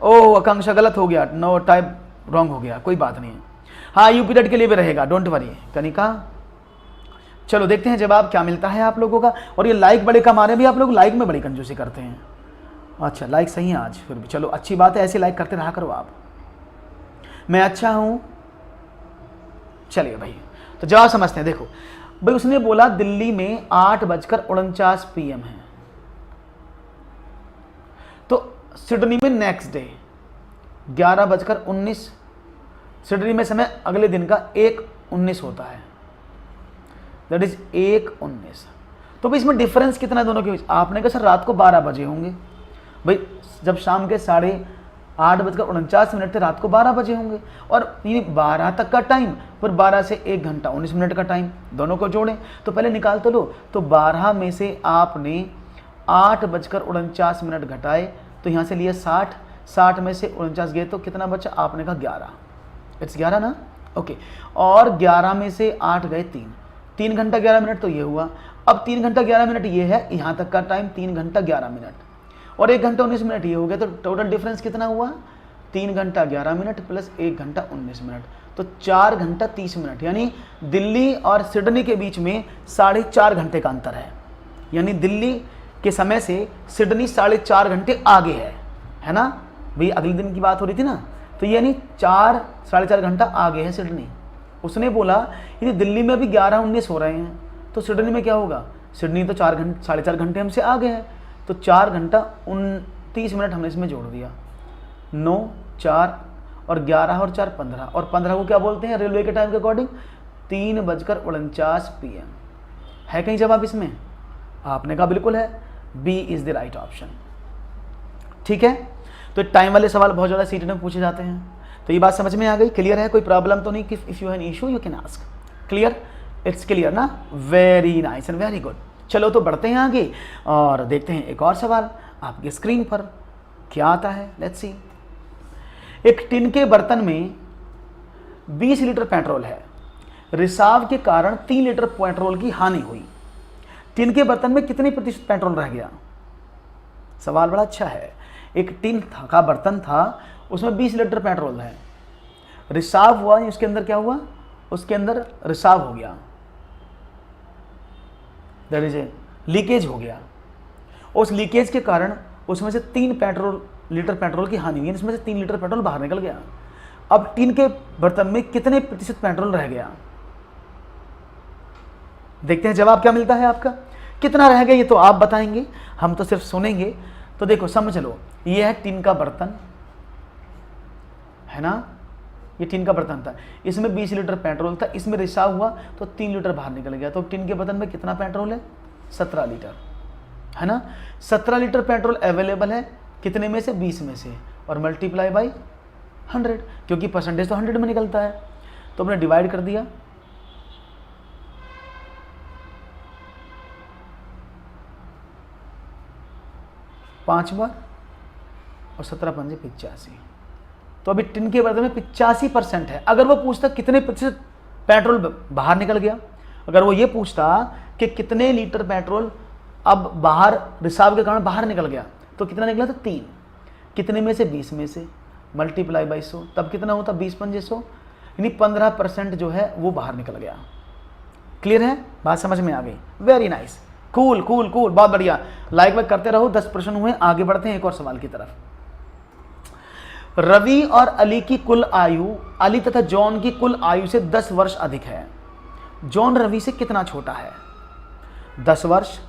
ओह आकांक्षा गलत हो गया, नो टाइप रॉन्ग हो गया, कोई बात नहीं है। हाँ, यू पीरियड के लिए भी रहेगा, डोंट वरी कनिका। चलो देखते हैं जवाब क्या मिलता है आप लोगों का। और ये लाइक बड़े कम आ रहे हैं भी, आप लोग लाइक में बड़ी कंजूसी करते हैं। अच्छा लाइक सही है आज, फिर भी चलो अच्छी बात है, ऐसे लाइक करते रहा करो आप। मैं अच्छा हूं, चलिए भाई, तो जवाब समझते हैं। देखो भाई, उसने बोला दिल्ली में 8:49 PM है, तो सिडनी में नेक्स्ट डे 11:19, सिडनी में समय अगले दिन का 1:19 होता है, दैट इज 1:19। तो भाई इसमें डिफरेंस कितना है दोनों के बीच। आपने कहा सर रात को 12 बजे होंगे, भाई जब शाम के 8:49 थे, रात को 12 बजे होंगे, और ये 12 तक का टाइम, फिर 12 से 1 घंटा 19 मिनट का टाइम, दोनों को जोड़ें तो पहले निकाल तो लो। तो 12 में से आपने 8:49 घटाए, तो यहाँ से लिए 60, 60 में से 49 गए तो कितना बचा, आपने कहा 11, इट्स 11 ना, ओके। और 11 में से 8 गए 3 घंटा 11 मिनट, तो ये हुआ। अब 3 घंटा 11 मिनट ये है, यहाँ तक का टाइम 3 घंटा 11 मिनट, और 1 घंटा 19 मिनट ये हो गया, तो टोटल डिफरेंस कितना हुआ, 3 घंटा 11 मिनट प्लस 1 घंटा 19 मिनट, तो 4 घंटा 30 मिनट। यानी दिल्ली और सिडनी के बीच में 4.5 घंटे का अंतर है, यानी दिल्ली के समय से सिडनी 4.5 घंटे आगे है ना भाई, अगले दिन की बात हो रही थी ना, तो यानी 4-4.5 घंटा आगे है सिडनी। उसने बोला यदि दिल्ली में अभी 11-19 हो रहे हैं तो सिडनी में क्या होगा, सिडनी तो 4.5 घंटे हमसे आगे है, तो 4 घंटा 29 मिनट हमने इसमें जोड़ दिया, 9, 4 और 11 और 4 15, और 15 को क्या बोलते हैं रेलवे के टाइम के अकॉर्डिंग, 3:49 PM। है कहीं जवाब इसमें, आपने कहा बिल्कुल है, B is the right option. ठीक है, तो टाइम वाले सवाल बहुत ज़्यादा सीटी में पूछे जाते हैं, तो ये बात समझ में आ गई, क्लियर है, कोई प्रॉब्लम तो नहीं कि if you have an issue you can ask. Clear, it's clear ना, very nice and very good. चलो तो बढ़ते हैं आगे और देखते हैं एक और सवाल आपकी स्क्रीन पर क्या आता है, लेट्स सी। एक टिन के बर्तन में 20 लीटर पेट्रोल है, रिसाव के कारण 3 लीटर पेट्रोल की हानि हुई। टिन के बर्तन में कितने प्रतिशत पेट्रोल रह गया। सवाल बड़ा अच्छा है। एक टिन का बर्तन था, उसमें 20 लीटर पेट्रोल है, रिसाव हुआ, उसके अंदर क्या हुआ, उसके अंदर रिसाव हो गया, दैट इज लीकेज हो गया। उस लीकेज के कारण उसमें से 3 लीटर पेट्रोल की हानि हुई, इसमें से 3 लीटर पेट्रोल बाहर निकल गया। अब टिन के बर्तन में कितने प्रतिशत पेट्रोल रह गया। देखते हैं जवाब क्या मिलता है आपका, कितना रह गया ये तो आप बताएंगे, हम तो सिर्फ सुनेंगे। तो देखो समझ लो, ये है टिन का बर्तन है ना, ये टिन का बर्तन था, इसमें 20 लीटर पेट्रोल था, इसमें रिसाव हुआ तो 3 लीटर बाहर निकल गया। तो टिन के बर्तन में कितना पेट्रोल है, 17 लीटर है ना। 17 लीटर पेट्रोल अवेलेबल है, कितने में से, 20 में से, और मल्टीप्लाई बाई 100, क्योंकि परसेंटेज तो 100 में निकलता है, तो हमने डिवाइड कर दिया। पांच बार और 17 पंजे 85, तो अभी टिन के बर्तन में 85% है। अगर वो पूछता कितने प्रतिशत पेट्रोल बाहर निकल गया, अगर वो ये पूछता कि कितने लीटर पेट्रोल अब बाहर रिसाव के कारण बाहर निकल गया, तो कितना निकला था 3, कितने में से 20 में से मल्टीप्लाई बाई 100, तब कितना होता 20 पंजे 100, यानी 15% जो है वो बाहर निकल गया। क्लियर है, बात समझ में आ गई? Very nice, cool cool cool, बहुत बढ़िया। लाइक वाइक करते रहो, 10 प्रश्न हुए, आगे बढ़ते हैं एक और सवाल की तरफ। रवि और अली की कुल आयु अली तथा जॉन की कुल आयु से 10 वर्ष अधिक है। जॉन रवि से कितना छोटा है? 10 वर्ष,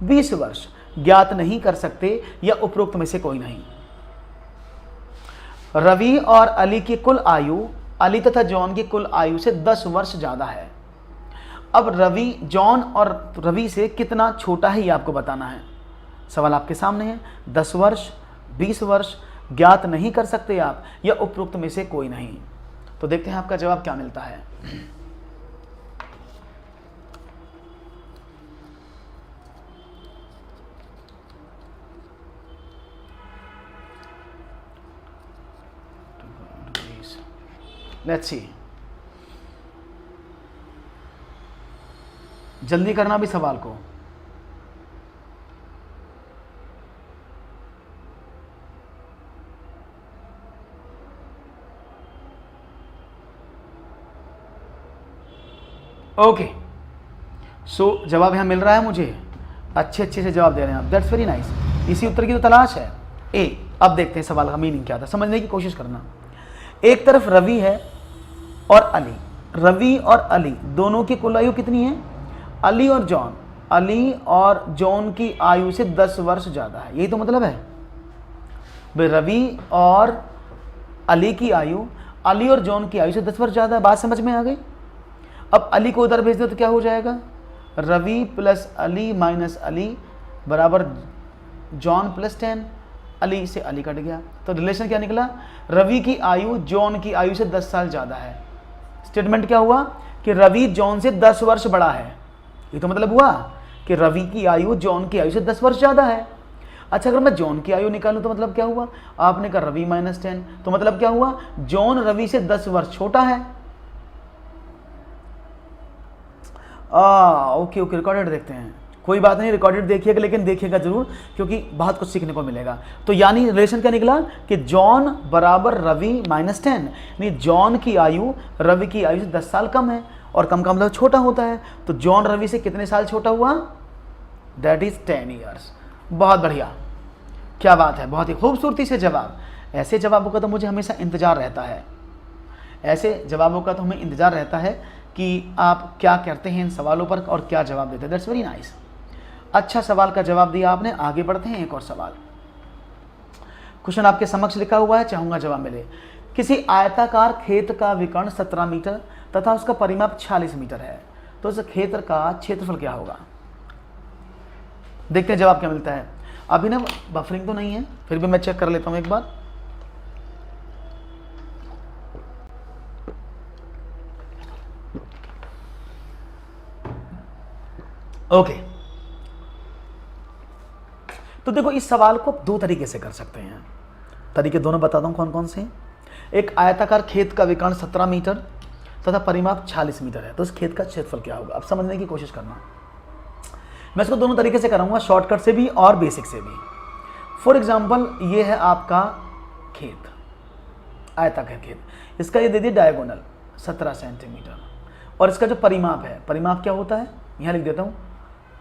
20 वर्ष, ज्ञात नहीं कर सकते या उपरोक्त में से कोई नहीं। रवि और अली की कुल आयु अली तथा जॉन की कुल आयु से 10 वर्ष ज्यादा है। अब रवि जॉन और रवि से कितना छोटा है ये आपको बताना है। सवाल आपके सामने है, 10 वर्ष, 20 वर्ष, ज्ञात नहीं कर सकते आप या उपरोक्त में से कोई नहीं। तो देखते हैं आपका जवाब क्या मिलता है। लेट्स सी, जल्दी करना भी सवाल को। ओके, सो जवाब यहां मिल रहा है मुझे, अच्छे से जवाब दे रहे हैं आप, दैट्स वेरी नाइस। इसी उत्तर की तो तलाश है। ए, अब देखते हैं सवाल का मीनिंग क्या था, समझने की कोशिश करना। एक तरफ रवि है और अली, रवि और अली दोनों की कुल आयु कितनी है? अली और जॉन की आयु से 10 वर्ष ज़्यादा है, यही तो मतलब है भाई। रवि और अली की आयु अली और जॉन की आयु से 10 वर्ष ज़्यादा है, बात समझ में आ गई? अब अली को उधर भेज दो तो क्या हो जाएगा? रवि प्लस अली माइनस अली बराबर जॉन प्लस 10, अली से अली कट गया, तो रिलेशन क्या निकला? रवि की आयु जॉन की आयु से 10 साल ज़्यादा है। स्टेटमेंट क्या हुआ कि रवि जॉन से 10 वर्ष बड़ा है, ये तो मतलब हुआ कि रवि की आयु जॉन की आयु से 10 वर्ष ज़्यादा है। अच्छा, अगर मैं जॉन की आयु निकालूं तो मतलब क्या हुआ? आपने कहा रवि माइनस 10, तो मतलब क्या हुआ? जॉन रवि से 10 वर्ष छोटा है। ओके, रिकॉर्डेड देखते हैं, कोई बात नहीं, रिकॉर्डेड देखिएगा, लेकिन देखिएगा जरूर क्योंकि बहुत कुछ सीखने को मिलेगा। तो यानी रिलेशन क्या निकला कि जॉन बराबर रवि माइनस 10, यानी जॉन की आयु रवि की आयु से 10 साल कम है, और कम का मतलब छोटा होता है। तो जॉन रवि से कितने साल छोटा हुआ? That is 10 years. बहुत बढ़िया, क्या बात है, बहुत ही खूबसूरती से जवाब। ऐसे जवाबों का तो मुझे हमेशा इंतजार रहता है, ऐसे जवाबों का तो हमें इंतजार रहता है कि आप क्या करते हैं इन सवालों पर और क्या जवाब देते हैं। दैट्स वेरी नाइस, अच्छा सवाल का जवाब दिया आपने। आगे बढ़ते हैं, एक और सवाल। क्वेश्चन आपके समक्ष लिखा हुआ है, चाहूंगा जवाब मिले। किसी आयताकार खेत का विकर्ण 17 मीटर तथा उसका परिमाप 46 मीटर है, तो उस खेत का क्षेत्रफल क्या होगा? देखते हैं जवाब क्या मिलता है। अभी ना बफरिंग तो नहीं है, फिर भी मैं चेक कर लेता हूं एक बार। ओके, तो देखो इस सवाल को 2 तरीके से कर सकते हैं। तरीके दोनों बताता हूं कौन कौन से। एक आयताकार खेत का विकर्ण 17 मीटर तथा परिमाप 46 मीटर है, तो इस खेत का क्षेत्रफल क्या होगा? अब समझने की कोशिश करना। मैं इसको दोनों तरीके से कराऊंगा, शॉर्टकट से भी और बेसिक से भी। फॉर एग्जाम्पल, ये है आपका खेत, आयताकार खेत, इसका ये दे दिए डायगोनल 17 सेंटीमीटर, और इसका जो परिमाप है, परिमाप क्या होता है यहाँ लिख देता हूँ,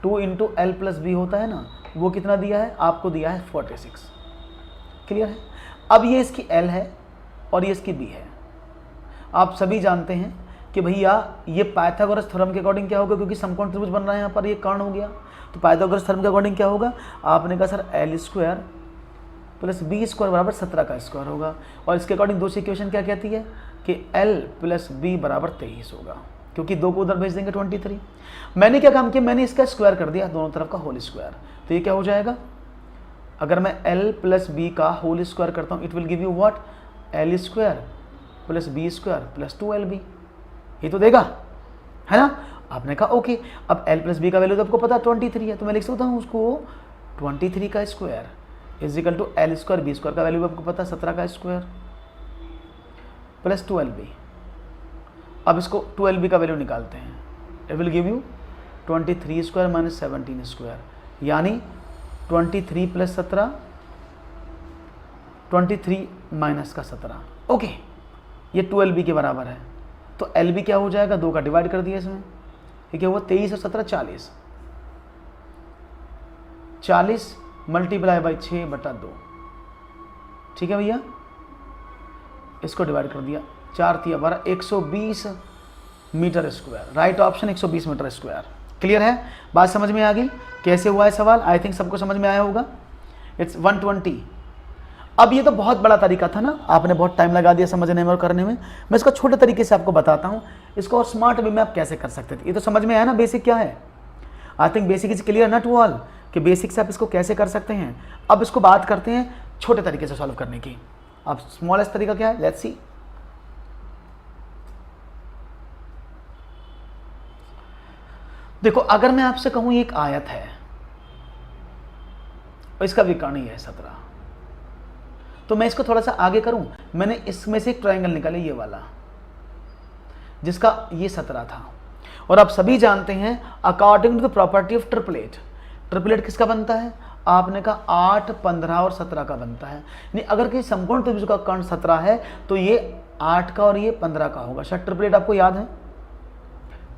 2 इंटू एल प्लस बी होता है ना, वो कितना दिया है? आपको दिया है 46। क्लियर है? अब ये इसकी एल है और ये इसकी बी है। आप सभी जानते हैं कि भैया ये पाइथागोरस थ्योरम के अकॉर्डिंग क्या होगा, क्योंकि समकोण त्रिभुज बन रहा है यहाँ पर, ये कर्ण हो गया, तो पाइथागोरस थ्योरम के अकॉर्डिंग क्या होगा? आपने कहा sir L square plus B square बराबर 17 का स्क्वायर होगा, और इसके अकॉर्डिंग दूसरी इक्वेशन क्या कहती है कि एल प्लस बी बराबर 23 होगा, क्योंकि 2 को उधर भेज देंगे 23। मैंने क्या काम किया? मैंने इसका स्क्वायर कर दिया, दोनों तरफ का होल स्क्वायर, तो ये क्या हो जाएगा? अगर मैं एल प्लस बी का होल स्क्वायर करता हूँ, it will give you what? L square plus B square plus 2LB, ये तो देगा, है ना? आपने कहा ओके। अब एल प्लस बी का वैल्यू तो आपको पता 23 है, तो मैं लिख सकता हूँ उसको 23 का square is equal to L square, B square का वैल्यू आपको पता 17 का स्क्वायर प्लस 2LB। अब इसको 2LB का वैल्यू निकालते हैं, it will give you 23 square minus 17 square, यानी 23 प्लस 17, 23 माइनस का 17। ओके, ये 2LB के बराबर है। तो LB क्या हो जाएगा, 2 का डिवाइड कर दिया इसमें, ये क्या हुआ 23 और 17 40, 40 मल्टीप्लाई बाई 6/2। ठीक है भैया, इसको डिवाइड कर दिया, 4 तिया 12, 120 metre square. Right option 120 metre square. Clear है, बात समझ में आ गई कैसे हुआ है सवाल? आई थिंक सबको समझ में आया होगा। इट्स 120। अब ये तो बहुत बड़ा तरीका था ना, आपने बहुत टाइम लगा दिया समझने में और करने में। मैं इसको छोटे तरीके से आपको बताता हूँ, इसको और स्मार्ट वे में आप कैसे कर सकते थे। ये तो समझ में आया ना बेसिक क्या है। I think basic is clear not to all, कि बेसिक से आप इसको कैसे कर सकते हैं। अब इसको बात करते हैं छोटे तरीके से सॉल्व करने की। अब स्मॉलेस्ट तरीका क्या है, लेट्स सी। देखो, अगर मैं आपसे कहूं एक आयत है और इसका विकर्ण है 17, तो मैं इसको थोड़ा सा आगे करूं। मैंने इसमें से एक ट्रायंगल निकाले, ये वाला, जिसका ये 17 था। और आप सभी जानते हैं according to the property of triplet, triplet किसका बनता है? आपने कहा 8, 15 और 17 का बनता है। नहीं, अगर किसी समकोण त्रिभुज का कर्ण 17 है तो ये 8 का और ये 15 का होगा। शायद ट्रिपलेट आपको याद है,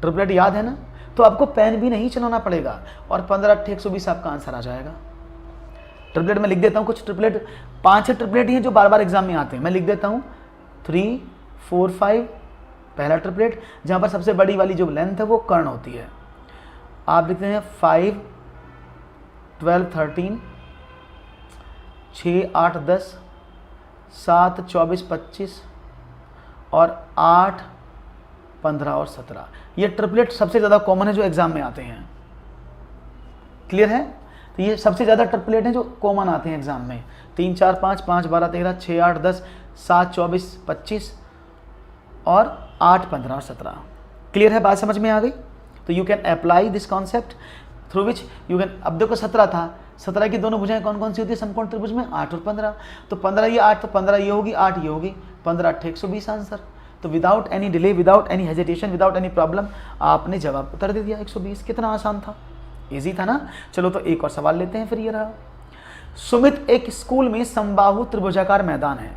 ट्रिपलेट याद है ना? तो आपको पेन भी नहीं चलाना पड़ेगा और 15 8 120 आपका आंसर आ जाएगा। ट्रिपलेट में लिख देता हूँ कुछ ट्रिपलेट, 5 ट्रिपलेट ही हैं जो बार बार एग्जाम में आते हैं। मैं लिख देता हूँ 3 4 5, पहला ट्रिपलेट, जहाँ पर सबसे बड़ी वाली जो लेंथ है वो कर्ण होती है। आप लिखते हैं 5 12 13, 6 8 10, 7 24 25 और 8 15 और 17। ये ट्रिपलेट सबसे ज़्यादा कॉमन है जो एग्जाम में आते हैं। क्लियर है? तो ये सबसे ज़्यादा ट्रिपलेट हैं जो कॉमन आते हैं एग्जाम में। 3 4 5, 5 12 13, 6 8 10, 7 24 25 और 8 15 और 17। क्लियर है, बात समझ में आ गई? तो you can apply this concept through which you can. अब देखो 17 था, 17 की दोनों भुजाएं कौन कौन सी होती है समकोण त्रिभुज में? 8 और 15। तो 15 ये 8, तो 15 ये होगी, 8 ये होगी, 15 8 120 आंसर। तो without any delay, without any hesitation, without any problem आपने जवाब उत्तर दे दिया 120। कितना आसान था, इजी था ना? चलो तो एक और सवाल लेते हैं फिर। ये रहा, सुमित एक स्कूल में समबाहु त्रिभुजाकार मैदान है।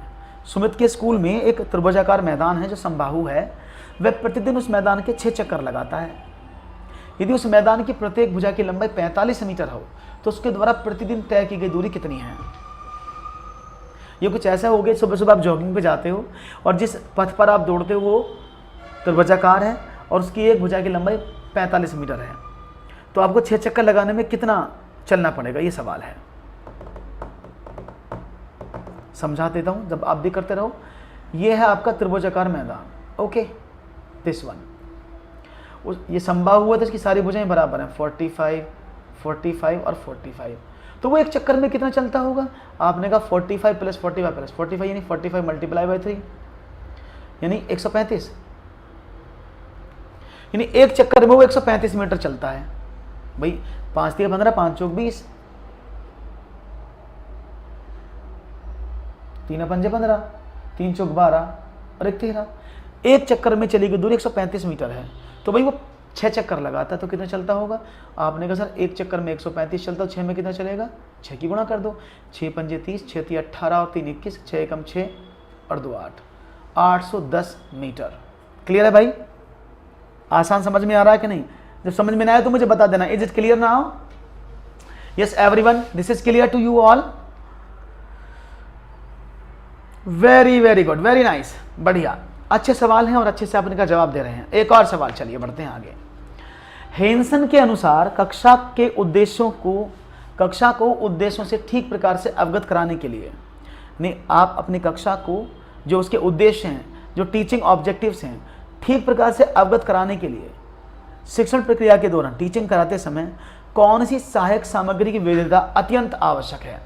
सुमित के स्कूल में एक त्रिभुजाकार मैदान है जो समबाहु है। वह प्रतिदिन उस मैदान के 6 चक्कर लगाता है। यदि उस मैदान की प्रत्येक भुजा की लंबाई 45 मीटर हो तो उसके द्वारा प्रतिदिन तय की गई दूरी कितनी है? ये कुछ ऐसा हो गया, सुबह सुबह आप जॉगिंग पे जाते हो और जिस पथ पर आप दौड़ते हो वो त्रिभुजाकार है और उसकी एक भुजा की लंबाई 45 मीटर है। तो आपको 6 चक्कर लगाने में कितना चलना पड़ेगा, ये सवाल है। समझा देता हूँ, जब आप भी करते रहो। ये है आपका त्रिभुजाकार मैदान। ओके, दिस वन, ये समबाहु हुआ तो इसकी सारी भुजाएं बराबर हैं, 45 45 और 45। तो वो एक चक्कर में कितना चलता होगा? आपने कहा 45 प्लस 45 प्लस 45 यानी 45 मल्टीप्लाई बाई 3 यानी 135, यानी एक चक्कर में वो 135 मीटर चलता है। भाई 5 3 15, 5 चौक 20, 3 5 15, 3 चौक 12 और 1 13। एक चक्कर में चली गई दूरी 135 मीटर है। तो भाई वो 6 चक्कर लगाता है तो कितना चलता होगा? आपने कहा सर एक चक्कर में 135 चलता है, 6 में कितना चलेगा? 6 की गुणा कर दो, 6 पंजे 30, 6 3 18 और 3 21, 6 एकम 6 और 2 8, 810 मीटर। क्लियर है भाई? आसान समझ में आ रहा है कि नहीं? जब समझ में ना आए तो मुझे बता देना। Is it clear now? Yes everyone, this is clear to you all? Very very good, very nice, बढ़िया, अच्छे सवाल हैं और अच्छे से आप इनका जवाब दे रहे हैं। एक और सवाल, चलिए बढ़ते हैं आगे। हेंसन के अनुसार कक्षा को उद्देश्यों से ठीक प्रकार से अवगत कराने के लिए, नहीं, आप अपनी कक्षा को जो उसके उद्देश्य हैं, जो टीचिंग ऑब्जेक्टिव्स हैं, ठीक प्रकार से अवगत कराने के लिए शिक्षण प्रक्रिया के दौरान टीचिंग कराते समय कौन सी सहायक सामग्री की विविधता अत्यंत आवश्यक है?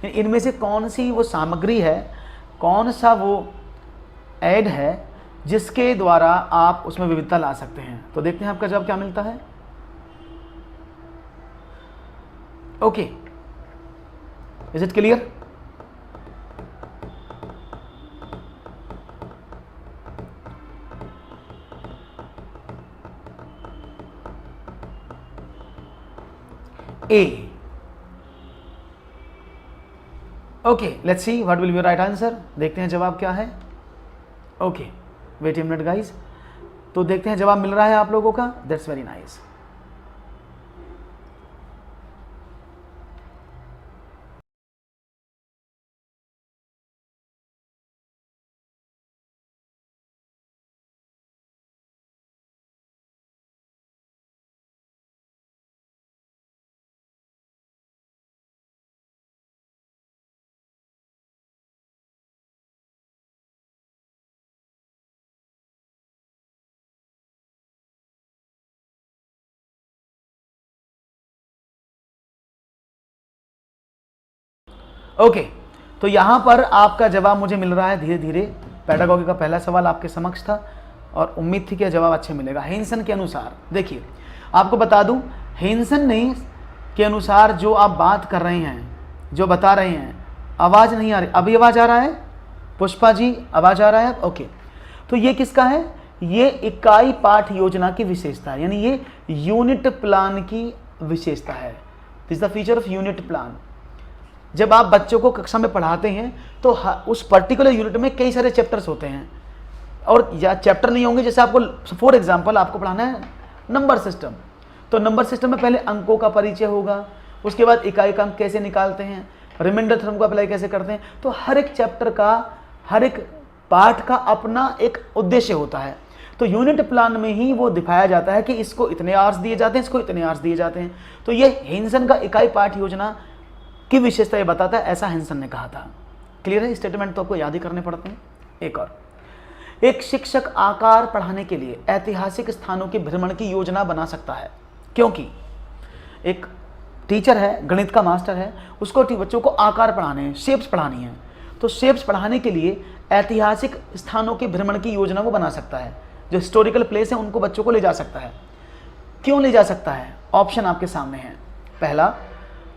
इनमें से कौन सी वो सामग्री है, कौन सा वो ऐड है जिसके द्वारा आप उसमें विविधता ला सकते हैं? तो देखते हैं आपका जवाब क्या मिलता है। Okay, is it clear? A. Okay, let's see what will be right answer. देखते हैं जवाब क्या है। Okay, wait a minute guys. तो देखते हैं जवाब मिल रहा है आप लोगों का। That's very nice. ओके, तो यहां पर आपका जवाब मुझे मिल रहा है धीरे धीरे। पेडागॉजी का पहला सवाल आपके समक्ष था और उम्मीद थी कि जवाब अच्छे मिलेगा। हेंसन के अनुसार, देखिए आपको बता दूं, हेंसन ने के अनुसार जो आप बात कर रहे हैं, जो बता रहे हैं, आवाज़ नहीं आ रही। अभी आवाज़ आ रहा है पुष्पा जी? आवाज़ आ रहा है? ओके, तो ये किसका है? ये इकाई पाठ योजना की विशेषता है, यानी ये यूनिट प्लान की विशेषता है। This the feature of unit plan. जब आप बच्चों को कक्षा में पढ़ाते हैं तो उस पर्टिकुलर यूनिट में कई सारे चैप्टर्स होते हैं, और या चैप्टर नहीं होंगे। जैसे आपको फॉर एग्जांपल आपको पढ़ाना है नंबर सिस्टम, तो नंबर सिस्टम में पहले अंकों का परिचय होगा, उसके बाद इकाई का अंक कैसे निकालते हैं, रिमाइंडर थ्योरम को अप्लाई कैसे करते हैं। तो हर एक चैप्टर का, हर एक पाठ का अपना एक उद्देश्य होता है। तो यूनिट प्लान में ही वो दिखाया जाता है कि इसको इतने आवर्स दिए जाते हैं, इसको इतने आवर्स दिए जाते हैं। तो ये हेंसन का इकाई पाठ योजना की विशेषता ये बताता है, ऐसा हेंसन ने कहा था। क्लियर है? स्टेटमेंट तो आपको याद ही करने पड़ते हैं। एक और, एक शिक्षक आकार पढ़ाने के लिए ऐतिहासिक स्थानों के भ्रमण की योजना बना सकता है, क्योंकि एक टीचर है, गणित का मास्टर है, उसको बच्चों को आकार पढ़ाने हैं, शेप्स पढ़ानी है। तो शेप्स पढ़ाने के लिए ऐतिहासिक स्थानों के भ्रमण की योजना वो बना सकता है। जो हिस्टोरिकल प्लेस है उनको बच्चों को ले जा सकता है। क्यों ले जा सकता है? ऑप्शन आपके सामने है। पहला,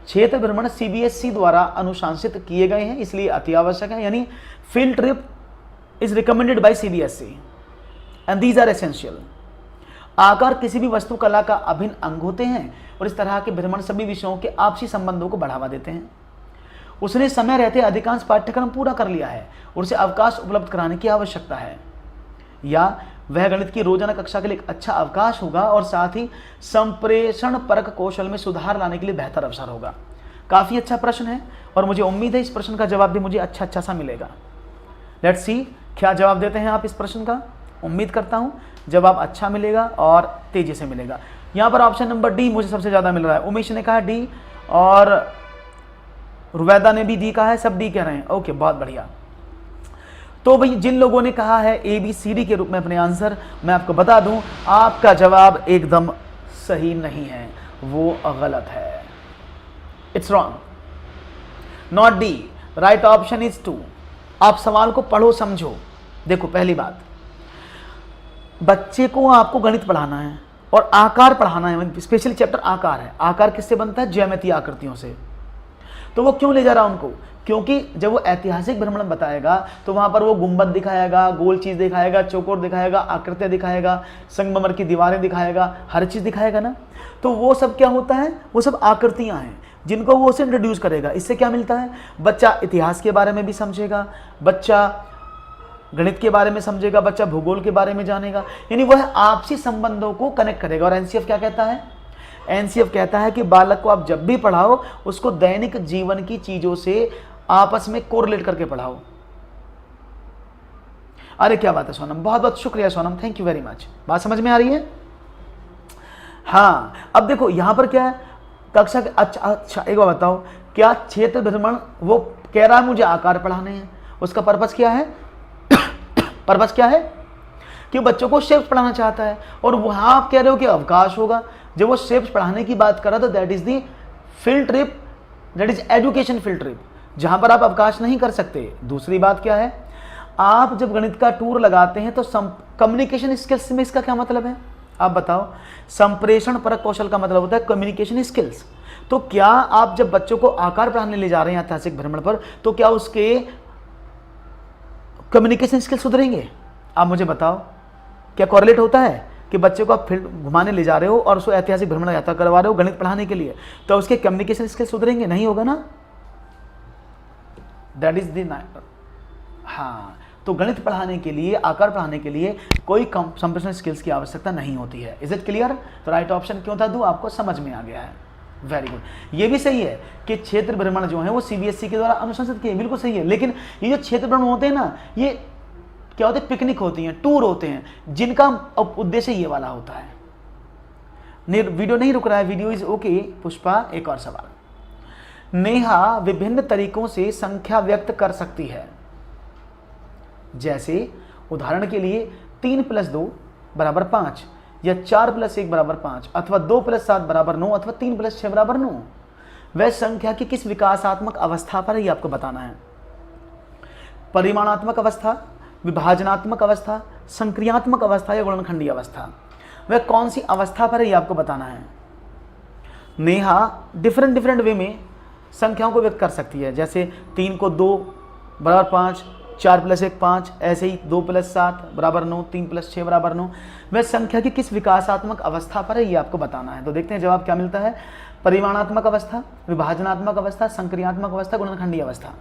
क्षेत्र भ्रमण सीबीएसई द्वारा अनुशंसित किए गए हैं, इसलिए अति आवश्यक है, यानी field trip is recommended by CBSE and these are essential. आकार किसी भी वस्तुकला का अभिन्न अंग होते हैं और इस तरह के भ्रमण सभी विषयों के आपसी संबंधों को बढ़ावा देते हैं। उसने समय रहते अधिकांश पाठ्यक्रम पूरा कर लिया है और उसे अवकाश उपलब्ध कराने की आवश्यकता है, या वह गणित की रोजाना कक्षा के लिए एक अच्छा अवकाश होगा और साथ ही संप्रेषण परक कौशल में सुधार लाने के लिए बेहतर अवसर होगा। काफी अच्छा प्रश्न है और मुझे उम्मीद है इस प्रश्न का जवाब भी मुझे अच्छा सा मिलेगा। लेट्स सी क्या जवाब देते हैं आप इस प्रश्न का। उम्मीद करता हूं जवाब अच्छा मिलेगा और तेजी से मिलेगा। यहां पर ऑप्शन नंबर डी मुझे सबसे ज्यादा मिल रहा है। उमेश ने कहा डी और रुवैदा ने भी डी कहा है, सब डी कह रहे हैं। ओके, बहुत बढ़िया। तो भाई जिन लोगों ने कहा है ए बी सी डी के रूप में अपने आंसर, मैं आपको बता दूं आपका जवाब एकदम सही नहीं है, वो गलत है। It's wrong, not D. Right option is 2। आप सवाल को पढ़ो, समझो। देखो, पहली बात, बच्चे को आपको गणित पढ़ाना है और आकार पढ़ाना है, स्पेशली चैप्टर आकार है। आकार किससे बनता है? ज्यामितीय आकृतियों से। तो वो क्यों ले जा रहा है उनको? क्योंकि जब वो ऐतिहासिक भ्रमण बताएगा तो वहां पर वो गुंबद दिखाएगा, गोल चीज दिखाएगा, चौकोर दिखाएगा, आकृतियां दिखाएगा, संगमरमर की दीवारें दिखाएगा, हर चीज दिखाएगा ना। तो वो सब क्या होता है? वो सब आकृतियां हैं जिनको वो उसे इंट्रोड्यूस करेगा। इससे क्या मिलता है? बच्चा इतिहास के बारे में भी समझेगा, बच्चा गणित के बारे में समझेगा, बच्चा भूगोल के बारे में जानेगा, यानी वह आपसी संबंधों को कनेक्ट करेगा। और एनसीएफ क्या कहता है? एनसीएफ कहता है कि बालक को आप जब भी पढ़ाओ उसको दैनिक जीवन की चीजों से आपस में कोरिलेट करके पढ़ाओ। अरे क्या बात है सोनम, बहुत बहुत शुक्रिया Sonam, thank you very much. बात समझ में आ रही है? हाँ, अब देखो यहां पर क्या है, कक्षा के अच्छा एक बार बताओ, क्या क्षेत्र भ्रमण वो कह रहा है मुझे आकार पढ़ाने हैं, उसका पर्पस क्या है? पर्पस क्या है? कि बच्चों को शेप्स पढ़ाना चाहता है, और वहां आप कह रहे हो कि अवकाश होगा। जब वो शेप्स पढ़ाने की बात कर रहा तो that is the field trip, that is education field trip, जहां पर आप अवकाश नहीं कर सकते। दूसरी बात क्या है, आप जब गणित का टूर लगाते हैं तो कम्युनिकेशन स्किल्स में इसका क्या मतलब है? आप बताओ। संप्रेषण परक कौशल का मतलब होता है कम्युनिकेशन स्किल्स। तो क्या आप जब बच्चों को आकार पढ़ाने ले जा रहे हैं ऐतिहासिक भ्रमण पर, तो क्या उसके कम्युनिकेशन स्किल्स सुधरेंगे? आप मुझे बताओ, क्या कॉरिलेट होता है? कि बच्चे को आप फील्ड घुमाने ले जा रहे हो और उसको ऐतिहासिक भ्रमण यात्रा करवा रहे हो गणित पढ़ाने के लिए, तो उसके कम्युनिकेशन स्किल सुधरेंगे? नहीं होगा ना। दैट इज द हाँ, तो गणित पढ़ाने के लिए, आकार पढ़ाने के लिए कोई कंप्यूटेशनल स्किल्स की आवश्यकता नहीं होती है। Is it clear? तो राइट ऑप्शन क्यों था दूं? आपको समझ में आ गया है। Very good. ये भी सही है कि क्षेत्र भ्रमण जो है वो सीबीएसई के द्वारा अनुशंसित किए, बिल्कुल सही है। लेकिन ये जो क्षेत्र भ्रमण होते हैं ना, ये क्या होते हैं? पिकनिक होती हैं, टूर होते हैं, जिनका उद्देश्य ये वाला होता है। वीडियो नहीं रुक रहा है, वीडियो इज ओके। पुष्पा, एक और सवाल। नेहा विभिन्न तरीकों से संख्या व्यक्त कर सकती है, जैसे उदाहरण के लिए 3 + 2 = 5, या 4 + 1 = 5, अथवा 2 + 7 = 9, अथवा 3 + 6 = 9। वह संख्या की किस विकासात्मक अवस्था पर है, ये आपको बताना है। परिमाणात्मक अवस्था, विभाजनात्मक अवस्था, संक्रियात्मक अवस्था या गुणनखंडीय अवस्था। वह कौन सी अवस्था पर है, ये आपको बताना है। नेहा डिफरेंट वे में संख्याओं को व्यक्त कर सकती है, जैसे 3 को 2 = 5, 4 + 1 5, ऐसे ही 2 + 7 = 9, 3 + 6 = 9। वह संख्या की किस विकासात्मक अवस्था पर है, ये आपको बताना है। तो देखते हैं जवाब क्या मिलता है। परिमाणात्मक अवस्था, विभाजनात्मक अवस्था, संक्रियात्मक अवस्था, गुणनखंडीय अवस्था।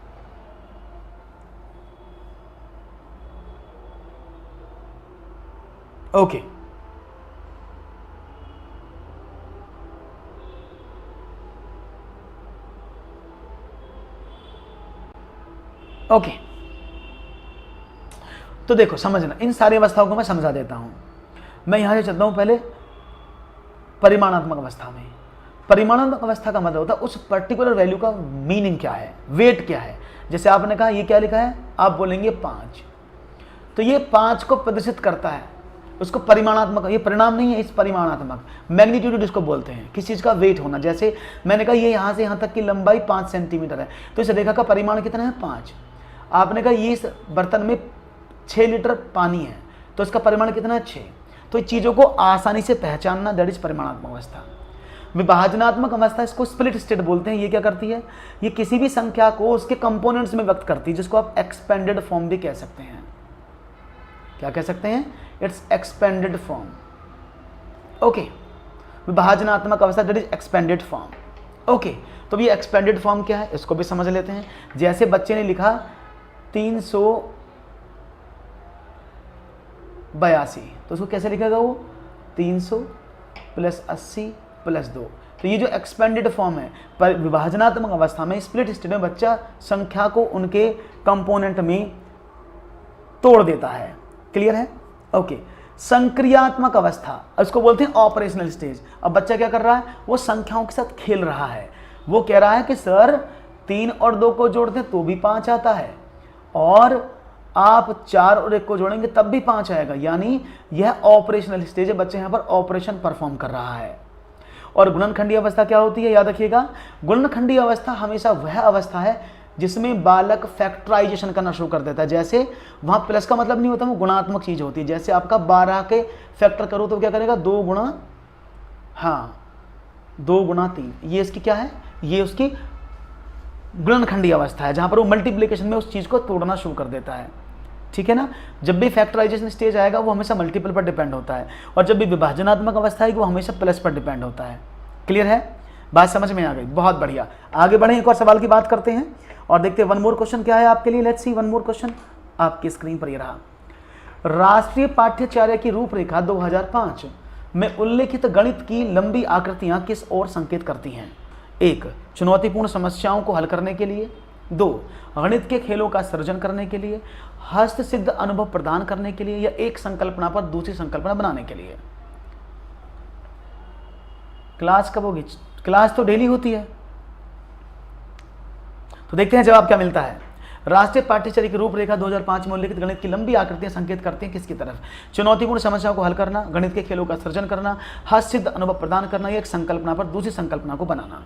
ओके, ओके, तो देखो समझना, इन सारी अवस्थाओं को मैं समझा देता हूं। मैं यहां से चलता हूं पहले परिमाणात्मक अवस्था में। परिमाणात्मक अवस्था का मतलब होता है उस पर्टिकुलर वैल्यू का मीनिंग क्या है, वेट क्या है। जैसे आपने कहा ये क्या लिखा है, आप बोलेंगे 5, तो ये 5 को प्रदर्शित करता है, उसको परिमाणात्मक, ये परिणाम नहीं है, इस परिमाणात्मक मैग्नीट्यूड इसको बोलते हैं, किस चीज़ का वेट होना। जैसे मैंने कहा ये यहाँ से यहाँ तक की लंबाई 5 सेंटीमीटर है, तो इस रेखा का परिमाण कितना है, 5। आपने कहा ये इस बर्तन में 6 लीटर पानी है, तो इसका परिमाण कितना है, 6। तो चीज़ों को आसानी से पहचानना, दैट इज परिमाणात्मक अवस्था। विभाजनात्मक अवस्था, इसको स्प्लिट स्टेट बोलते हैं। ये क्या करती है, ये किसी भी संख्या को उसके कंपोनेंट्स में व्यक्त करती है, जिसको आप एक्सपेंडेड फॉर्म भी कह सकते हैं। क्या कह सकते हैं, इट्स एक्सपेंडेड फॉर्म। ओके, विभाजनात्मक अवस्था that is expanded form. Okay, तो ये एक्सपेंडेड फॉर्म क्या है, इसको भी समझ लेते हैं। जैसे बच्चे ने लिखा 382, तो उसको कैसे लिखेगा वो, 300 + 80 + 2। तो ये जो एक्सपेंडेड फॉर्म है, पर विभाजनात्मक अवस्था में, स्प्लिट स्टेट में, बच्चा संख्या को उनके कंपोनेंट में तोड़ देता है। क्लियर है? ओके। संक्रियात्मक अवस्था, इसको बोलते हैं ऑपरेशनल स्टेज। अब बच्चा क्या कर रहा है, वो संख्याओं के साथ खेल रहा है। वो कह रहा है कि सर 3 और 2 को जोड़ते तो भी 5 आता है, और आप 4 और 1 को जोड़ेंगे तब भी 5 आएगा। यानी यह ऑपरेशनल स्टेज है, बच्चे यहाँ पर ऑपरेशन परफॉर्म कर रहा है। और गुणनखंडीय अवस्था क्या होती है, याद रखिएगा, गुणनखंडीय अवस्था हमेशा वह अवस्था है जिसमें बालक फैक्टराइजेशन करना शुरू कर देता है। जैसे वहाँ प्लस का मतलब नहीं होता, वो गुणात्मक चीज़ होती है। जैसे आपका 12 के फैक्टर करो तो क्या करेगा, 2 × 3। ये इसकी क्या है, ये उसकी गुणनखंडीय अवस्था है, जहाँ पर वो मल्टीप्लिकेशन में उस चीज़ को तोड़ना शुरू कर देता है। ठीक है ना। जब भी फैक्टराइजेशन स्टेज आएगा वो हमेशा मल्टीपल पर डिपेंड होता है, और जब भी विभाजनात्मक अवस्था आएगी वो हमेशा प्लस पर डिपेंड होता है। क्लियर है, बात समझ में आ गई, बहुत बढ़िया। आगे बढ़े, एक और सवाल की बात करते हैं और देखते हैं वन मोर क्वेश्चन क्या है आपके लिए। Let's see one more question, आपकी स्क्रीन पर ये रहा। राष्ट्रीय पाठ्यचर्या की रूपरेखा 2005 में उल्लेखित गणित की लंबी आकृतियां किस ओर संकेत करती हैं। 1. चुनौतीपूर्ण समस्याओं को हल करने के लिए। 2. गणित के खेलों का सृजन करने के लिए, हस्त सिद्ध अनुभव प्रदान करने के लिए, या एक संकल्पना पर दूसरी संकल्पना बनाने के लिए। क्लास कब होगी, क्लास तो डेली होती है। तो देखते हैं जवाब क्या मिलता है। राष्ट्रीय पाठ्यचर्या की रूपरेखा 2005 में उल्लेखित गणित की लंबी आकृतियां संकेत करती हैं किसकी तरफ। चुनौतीपूर्ण समस्याओं को हल करना, गणित के खेलों का सृजन करना, हस्त सिद्ध अनुभव प्रदान करना, या एक संकल्पना पर दूसरी संकल्पना को बनाना।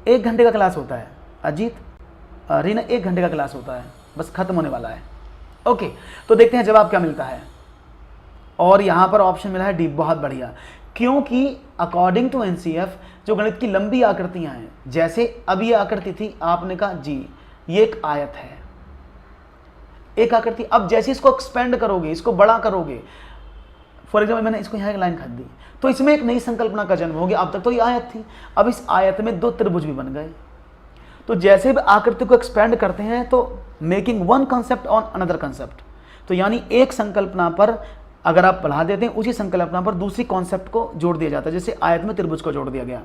1 घंटे का क्लास होता है अजीत, रीना, 1 घंटे का क्लास होता है, बस खत्म होने वाला है। ओके, तो देखते हैं जवाब क्या मिलता है। और यहां पर ऑप्शन मिला है डी, बहुत बढ़िया। क्योंकि अकॉर्डिंग टू एनसीएफ जो गणित की लंबी आकृतियां हैं, जैसे अब ये आकृति थी, आपने कहा जी ये एक आयत है, एक आकृति। अब जैसे इसको एक्सपेंड करोगे, इसको बड़ा करोगे, फॉर एग्जाम्पल मैंने इसको यहाँ एक लाइन खींच दी, तो इसमें एक नई संकल्पना का जन्म हो गया। अब तक तो ये आयत थी, अब इस आयत में 2 त्रिभुज भी बन गए। तो जैसे भी आकृति को एक्सपेंड करते हैं तो making one concept on another concept, तो यानी एक संकल्पना पर अगर आप बढ़ा देते हैं, उसी संकल्पना पर दूसरी कॉन्सेप्ट को जोड़ दिया जाता है, जैसे आयत में त्रिभुज को जोड़ दिया गया।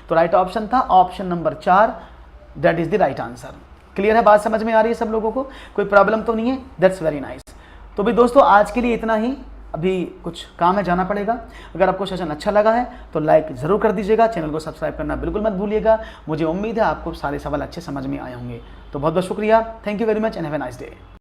तो राइट ऑप्शन था option number 4, that is the right answer. Clear है, बात समझ में आ रही है सब लोगों को, कोई प्रॉब्लम तो नहीं है? That's very nice. तो भी दोस्तों आज के लिए इतना ही, अभी कुछ काम है, जाना पड़ेगा। अगर आपको सेशन अच्छा लगा है तो लाइक ज़रूर कर दीजिएगा, चैनल को सब्सक्राइब करना बिल्कुल मत भूलिएगा। मुझे उम्मीद है आपको सारे सवाल अच्छे समझ में आए होंगे। तो बहुत बहुत शुक्रिया, thank you very much and have a nice day.